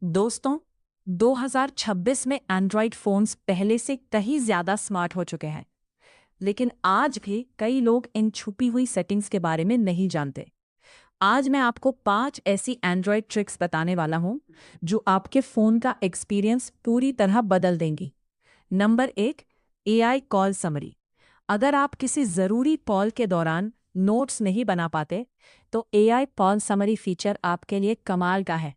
दोस्तों, 2026 में Android phones पहले से कहीं ज़्यादा स्मार्ट हो चुके हैं, लेकिन आज भी कई लोग इन छुपी हुई सेटिंग्स के बारे में नहीं जानते। आज मैं आपको 5 ऐसी एंड्रॉयड ट्रिक्स बताने वाला हूं, जो आपके फ़ोन का एक्सपीरियंस पूरी तरह बदल देंगी। Number 1, AI call summary. अगर आप किसी ज़रूरी कॉल के दौरान नोट्स नहीं बना पाते, तो एआई कॉल समरी फीचर आपके लिए कमाल का है।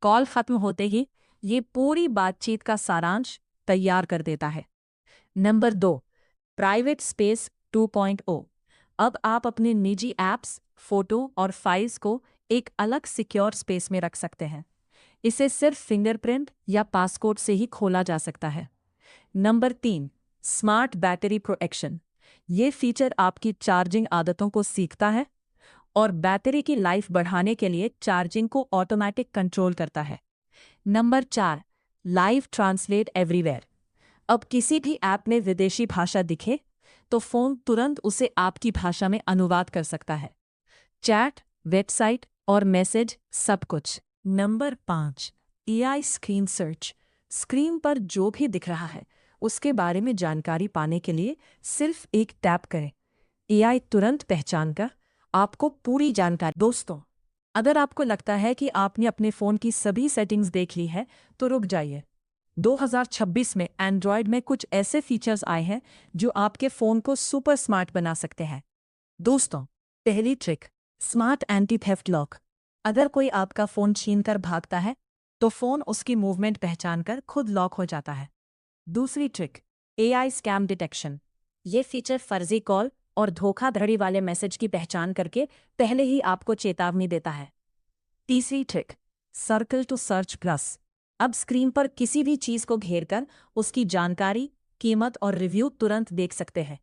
कॉल खत्म होते ही ये पूरी बातचीत का सारांश तैयार कर देता है। Number 2, private space 2.0। अब आप अपने निजी ऐप्स, फोटो और फाइल्स को एक अलग सिक्योर स्पेस में रख सकते हैं। इसे सिर्फ फिंगरप्रिंट या पासकोड से ही खोला जा सकता है। Number 3, smart battery protection. ये फीचर आपकी चार्जिंग आदतों को सीखता है और बैटरी की लाइफ बढ़ाने के लिए चार्जिंग को ऑटोमेटिक कंट्रोल करता है। Number 4, live translate everywhere. अब किसी भी ऐप में विदेशी भाषा दिखे तो फ़ोन तुरंत उसे आपकी भाषा में अनुवाद कर सकता है। चैट, वेबसाइट और मैसेज, सब कुछ। Number 5, AI screen search. Screen पर जो भी दिख रहा है उसके बारे में जानकारी पाने के लिए सिर्फ एक टैप करें। एआई तुरंत पहचान कर आपको पूरी जानकारी। दोस्तों, अगर आपको लगता है कि आपने अपने फ़ोन की सभी सेटिंग्स देख ली है, तो रुक जाइए। 2026 में एंड्रॉयड में कुछ ऐसे फीचर्स आए हैं जो आपके फ़ोन को सुपर स्मार्ट बना सकते हैं। दोस्तों, पहली trick, smart anti theft lock. अगर कोई आपका फ़ोन छीनकर भागता है, तो फ़ोन उसकी मूवमेंट पहचान कर खुद लॉक हो जाता है। दूसरी ट्रिक, एआई स्कैम डिटेक्शन। ये फीचर फर्जी कॉल और धोखाधड़ी वाले मैसेज की पहचान करके पहले ही आपको चेतावनी देता है। तीसरी trick, circle to search plus. अब स्क्रीन पर किसी भी चीज़ को घेरकर उसकी जानकारी, कीमत और रिव्यू तुरंत देख सकते हैं।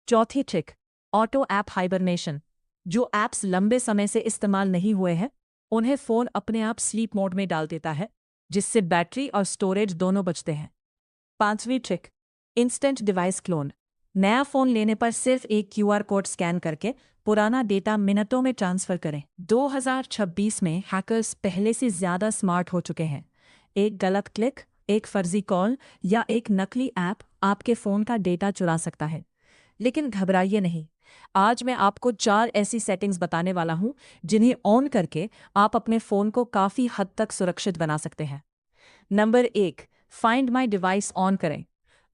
चौथी ट्रिक, ऑटो ऐप हाइबरनेशन। जो ऐप्स लंबे समय से इस्तेमाल नहीं हुए हैं, उन्हें फ़ोन अपने आप स्लीप मोड में डाल देता है, जिससे बैटरी और स्टोरेज दोनों बचते हैं। पांचवी ट्रिक, इंस्टेंट डिवाइस क्लोन। नया फ़ोन लेने पर सिर्फ एक क्यूआर कोड स्कैन करके पुराना डेटा मिनटों में ट्रांसफ़र करें। 2026 में हैकर्स पहले से ज़्यादा स्मार्ट हो चुके हैं। एक गलत क्लिक, एक फर्जी कॉल या एक नकली ऐप आपके फ़ोन का डेटा चुरा सकता है। लेकिन घबराइए नहीं। आज मैं आपको 4 ऐसी सेटिंग्स बताने वाला हूं जिन्हें ऑन करके आप अपने फ़ोन को काफ़ी हद तक सुरक्षित बना सकते हैं। Number 1, find my device on करें।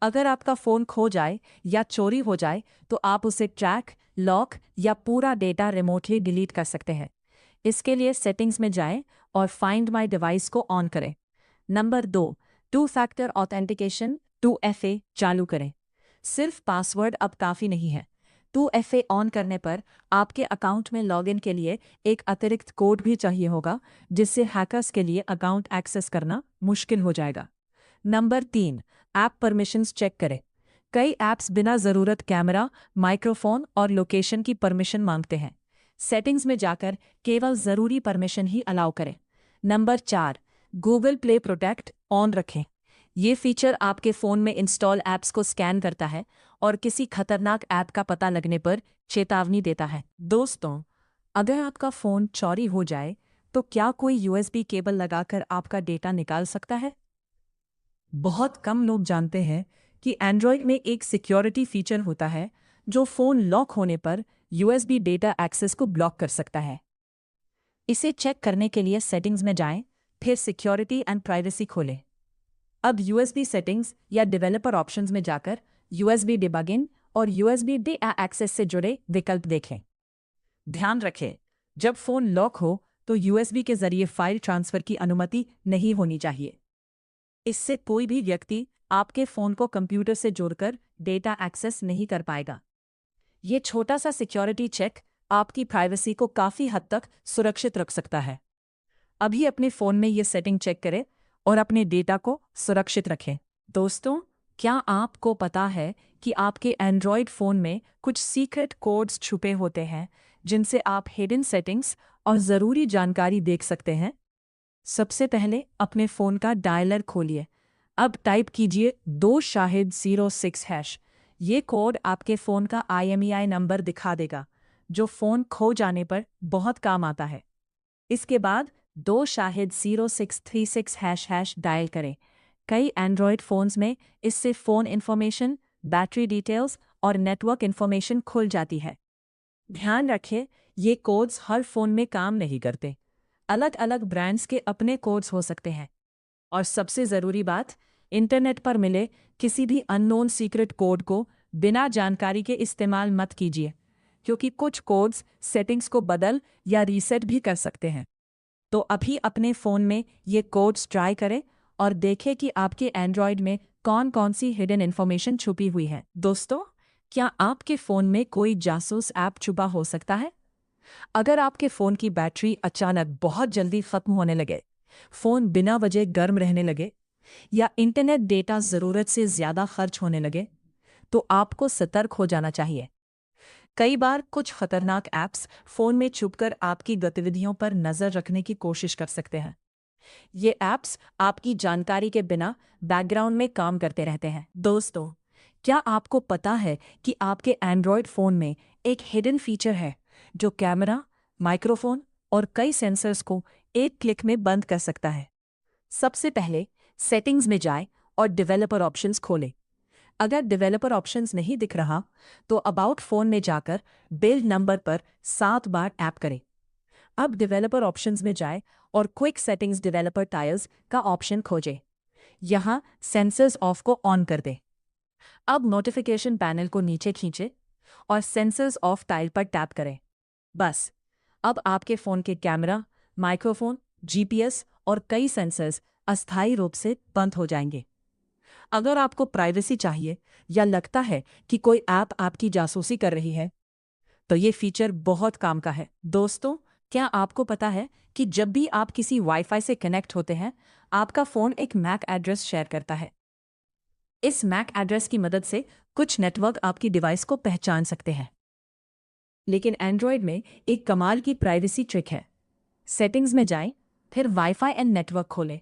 अगर आपका फ़ोन खो जाए या चोरी हो जाए, तो आप उसे ट्रैक, लॉक या पूरा डेटा रिमोटली डिलीट कर सकते हैं। इसके लिए सेटिंग्स में जाएं और फाइंड माई डिवाइस को ऑन करें। Number 2, two factor authentication 2FA चालू करें। सिर्फ पासवर्ड अब काफ़ी नहीं है। 2FA ऑन करने पर आपके अकाउंट में लॉगिन के लिए एक अतिरिक्त कोड भी चाहिए होगा, जिससे हैकर्स के लिए अकाउंट एक्सेस करना मुश्किल हो जाएगा। नंबर 3, ऐप परमिशंस चेक करें। कई ऐप्स बिना ज़रूरत कैमरा, माइक्रोफोन और लोकेशन की परमिशन मांगते हैं। सेटिंग्स में जाकर केवल ज़रूरी परमिशन ही अलाउ करें। Number 4, Google play protect on रखें। ये फीचर आपके फ़ोन में इंस्टॉल ऐप्स को स्कैन करता है और किसी खतरनाक ऐप का पता लगने पर चेतावनी देता है। दोस्तों, अगर आपका फ़ोन चोरी हो जाए, तो क्या कोई यूएसबी केबल लगाकर आपका डेटा निकाल सकता है? बहुत कम लोग जानते हैं कि एंड्रॉयड में एक सिक्योरिटी फीचर होता है जो फ़ोन लॉक होने पर यूएसबी डेटा एक्सेस को ब्लॉक कर सकता है। इसे चेक करने के लिए सेटिंग्स में जाएं, फिर सिक्योरिटी एंड प्राइवेसी खोलें। अब यूएसबी सेटिंग्स या डेवलपर ऑप्शंस में जाकर यूएसबी डिबगिंग और यूएसबी डेटा एक्सेस से जुड़े विकल्प देखें। ध्यान रखें, जब फ़ोन लॉक हो तो यूएसबी के जरिए फाइल ट्रांसफ़र की अनुमति नहीं होनी चाहिए। इससे कोई भी व्यक्ति आपके फ़ोन को कंप्यूटर से जोड़कर डेटा एक्सेस नहीं कर पाएगा। ये छोटा सा सिक्योरिटी चेक आपकी प्राइवेसी को काफ़ी हद तक सुरक्षित रख सकता है। अभी अपने फ़ोन में ये सेटिंग चेक करें और अपने डेटा को सुरक्षित रखें। दोस्तों, क्या आपको पता है कि आपके एंड्रॉयड फ़ोन में कुछ सीक्रेट कोड्स छुपे होते हैं जिनसे आप हिडन सेटिंग्स और ज़रूरी जानकारी देख सकते हैं? सबसे पहले अपने फ़ोन का डायलर खोलिए। अब टाइप कीजिए 2 शाहिद 06#। ये कोड आपके फ़ोन का IMEI नंबर दिखा देगा, जो फ़ोन खो जाने पर बहुत काम आता है। इसके बाद 2 शाहिद 0636 # डायल करें। कई एंड्रॉयड फ़ोन्स में इससे फ़ोन इन्फॉर्मेशन, बैटरी डिटेल्स और नेटवर्क इन्फॉर्मेशन खुल जाती है। ध्यान रखें, ये कोड्स हर फ़ोन में काम नहीं करते। अलग अलग ब्रांड्स के अपने कोड्स हो सकते हैं। और सबसे ज़रूरी बात, इंटरनेट पर मिले किसी भी अननोन सीक्रेट कोड को बिना जानकारी के इस्तेमाल मत कीजिए, क्योंकि कुछ कोड्स सेटिंग्स को बदल या रीसेट भी कर सकते हैं। तो अभी अपने फ़ोन में ये कोड्स ट्राई करें और देखें कि आपके एंड्रॉयड में कौन कौन सी हिडन इन्फॉर्मेशन छुपी हुई है। दोस्तों, क्या आपके फ़ोन में कोई जासूस ऐप छुपा हो सकता है? अगर आपके फ़ोन की बैटरी अचानक बहुत जल्दी ख़त्म होने लगे, फ़ोन बिना वजह गर्म रहने लगे या इंटरनेट डेटा ज़रूरत से ज़्यादा खर्च होने लगे, तो आपको सतर्क हो जाना चाहिए। कई बार कुछ खतरनाक ऐप्स फ़ोन में छुपकर आपकी गतिविधियों पर नज़र रखने की कोशिश कर सकते हैं। ये ऐप्स आपकी जानकारी के बिना बैकग्राउंड में काम करते रहते हैं। दोस्तों, क्या आपको पता है कि आपके एंड्रॉयड फ़ोन में एक हिडन फीचर है जो कैमरा, माइक्रोफोन और कई सेंसर्स को एक क्लिक में बंद कर सकता है? सबसे पहले सेटिंग्स में जाएं और डेवलपर ऑप्शंस खोलें। अगर डेवलपर ऑप्शंस नहीं दिख रहा, तो अबाउट फ़ोन में जाकर बिल्ड नंबर पर 7 बार टैप करें। अब डेवलपर ऑप्शंस में जाएं और क्विक सेटिंग्स डेवलपर टाइल्स का ऑप्शन खोजें। यहाँ सेंसर्स ऑफ को ऑन कर दें। अब नोटिफिकेशन पैनल को नीचे खींचें और सेंसर्स ऑफ टाइल पर टैप करें। बस, अब आपके फ़ोन के कैमरा, माइक्रोफोन, जीपीएस और कई सेंसर्स अस्थायी रूप से बंद हो जाएंगे। अगर आपको प्राइवेसी चाहिए या लगता है कि कोई ऐप आपकी जासूसी कर रही है, तो ये फीचर बहुत काम का है। दोस्तों, क्या आपको पता है कि जब भी आप किसी वाईफाई से कनेक्ट होते हैं, आपका फ़ोन एक मैक एड्रेस शेयर करता है। इस मैक एड्रेस की मदद से कुछ नेटवर्क आपकी डिवाइस को पहचान सकते हैं। लेकिन एंड्रॉयड में एक कमाल की प्राइवेसी ट्रिक है। सेटिंग्स में जाएं, फिर वाईफाई एंड नेटवर्क खोलें।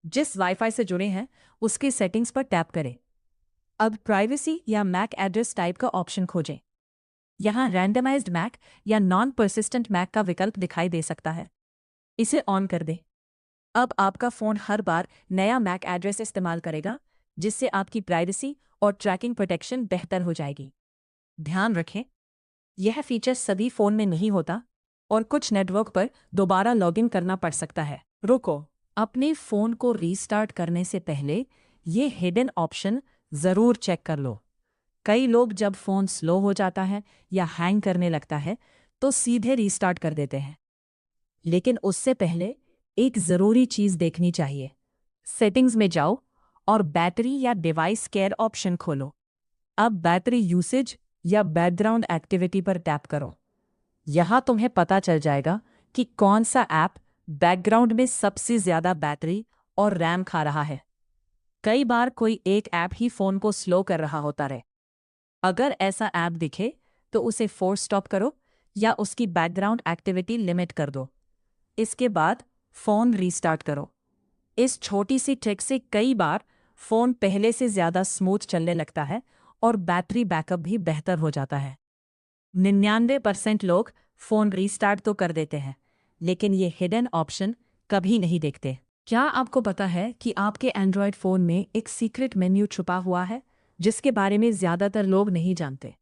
जिस वाईफाई से जुड़े हैं, उसकी सेटिंग्स पर टैप करें। अब प्राइवेसी या मैक एड्रेस टाइप का ऑप्शन खोजें। यहाँ रैंडमाइज्ड मैक या नॉन परसिस्टेंट मैक का विकल्प दिखाई दे सकता है। इसे ऑन कर दें। अब आपका फ़ोन हर बार नया मैक एड्रेस इस्तेमाल करेगा, जिससे आपकी प्राइवेसी और ट्रैकिंग प्रोटेक्शन बेहतर हो जाएगी। ध्यान रखें, यह फीचर सभी फ़ोन में नहीं होता और कुछ नेटवर्क पर दोबारा लॉगिन करना पड़ सकता है। रुको, अपने फ़ोन को रीस्टार्ट करने से पहले ये हिडन ऑप्शन ज़रूर चेक कर लो। कई लोग जब फ़ोन स्लो हो जाता है या हैंग करने लगता है, तो सीधे रीस्टार्ट कर देते हैं। लेकिन उससे पहले एक ज़रूरी चीज़ देखनी चाहिए। सेटिंग्स में जाओ और बैटरी या डिवाइस केयर ऑप्शन खोलो। अब बैटरी यूसेज या बैकग्राउंड एक्टिविटी पर टैप करो। यहाँ तुम्हें पता चल जाएगा कि कौन सा ऐप बैकग्राउंड में सबसे ज़्यादा बैटरी और रैम खा रहा है। कई बार कोई एक ऐप ही फ़ोन को स्लो कर रहा होता है। अगर ऐसा ऐप दिखे, तो उसे फोर्स स्टॉप करो या उसकी बैकग्राउंड एक्टिविटी लिमिट कर दो। इसके बाद फ़ोन रीस्टार्ट करो। इस छोटी सी ट्रिक से कई बार फ़ोन पहले से ज़्यादा स्मूथ चलने लगता है और बैटरी बैकअप भी बेहतर हो जाता है। 99% लोग फ़ोन रीस्टार्ट तो कर देते हैं, लेकिन ये हिडन ऑप्शन कभी नहीं देखते। क्या आपको पता है कि आपके एंड्रॉयड फ़ोन में एक सीक्रेट मेन्यू छुपा हुआ है, जिसके बारे में ज़्यादातर लोग नहीं जानते?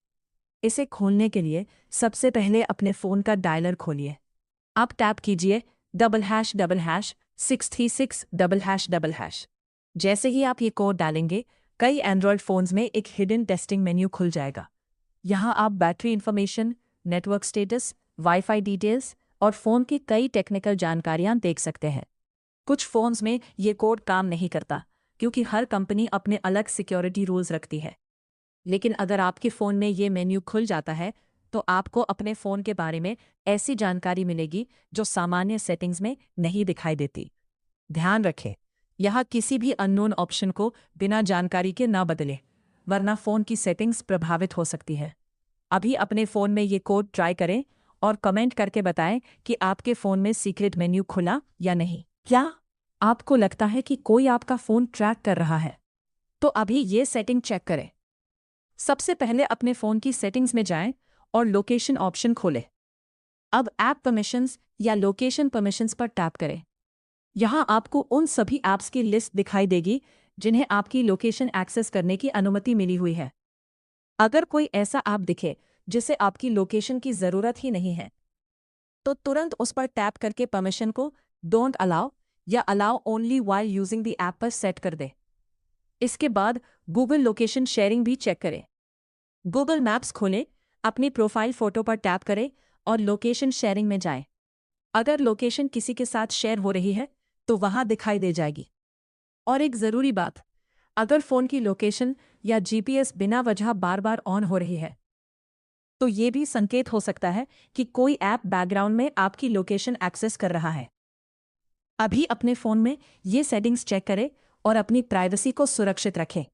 इसे खोलने के लिए सबसे पहले अपने फ़ोन का डायलर खोलिए। आप टैप कीजिए ##636###। जैसे ही आप ये कोड डालेंगे, कई एंड्रॉयड फ़ोन्स में एक हिडन टेस्टिंग मेन्यू खुल जाएगा। यहाँ आप battery information, network status, wifi details और फ़ोन की कई टेक्निकल जानकारियाँ देख सकते हैं। कुछ फ़ोन्स में ये कोड काम नहीं करता, क्योंकि हर कंपनी अपने अलग सिक्योरिटी रूल्स रखती है। लेकिन अगर आपके फ़ोन में ये मेन्यू खुल जाता है, तो आपको अपने फ़ोन के बारे में ऐसी जानकारी मिलेगी जो सामान्य सेटिंग्स में नहीं दिखाई देती। ध्यान रखें, यहाँ किसी भी अननोन ऑप्शन को बिना जानकारी के ना बदलें, वरना फ़ोन की सेटिंग्स प्रभावित हो सकती है। अभी अपने फ़ोन में ये कोड ट्राई करें और कमेंट करके बताएं कि आपके फ़ोन में सीक्रेट मेन्यू खुला या नहीं। क्या आपको लगता है कि कोई आपका फ़ोन ट्रैक कर रहा है? तो अभी ये सेटिंग चेक करें। सबसे पहले अपने फ़ोन की सेटिंग्स में जाएं और लोकेशन ऑप्शन खोलें। अब ऐप परमिशंस या लोकेशन परमिशंस पर टैप करें। यहाँ आपको उन सभी ऐप्स की लिस्ट दिखाई देगी जिन्हें आपकी लोकेशन एक्सेस करने की अनुमति मिली हुई है। अगर कोई ऐसा ऐप दिखे जिसे आपकी लोकेशन की ज़रूरत ही नहीं है, तो तुरंत उस पर टैप करके परमिशन को डोंट अलाउ या allow only while using the app पर सेट कर दे। इसके बाद गूगल लोकेशन शेयरिंग भी चेक करें। गूगल मैप्स खोलें, अपनी प्रोफाइल फोटो पर टैप करें और लोकेशन शेयरिंग में जाएं। अगर लोकेशन किसी के साथ शेयर हो रही है तो वहां दिखाई दे जाएगी। और एक ज़रूरी बात, अगर फ़ोन की लोकेशन या जीपीएस बिना वजह बार बार ऑन हो रही है तो ये भी संकेत हो सकता है कि कोई ऐप बैकग्राउंड में आपकी लोकेशन एक्सेस कर रहा है। अभी अपने फ़ोन में ये सेटिंग्स चेक करें और अपनी प्राइवेसी को सुरक्षित रखें।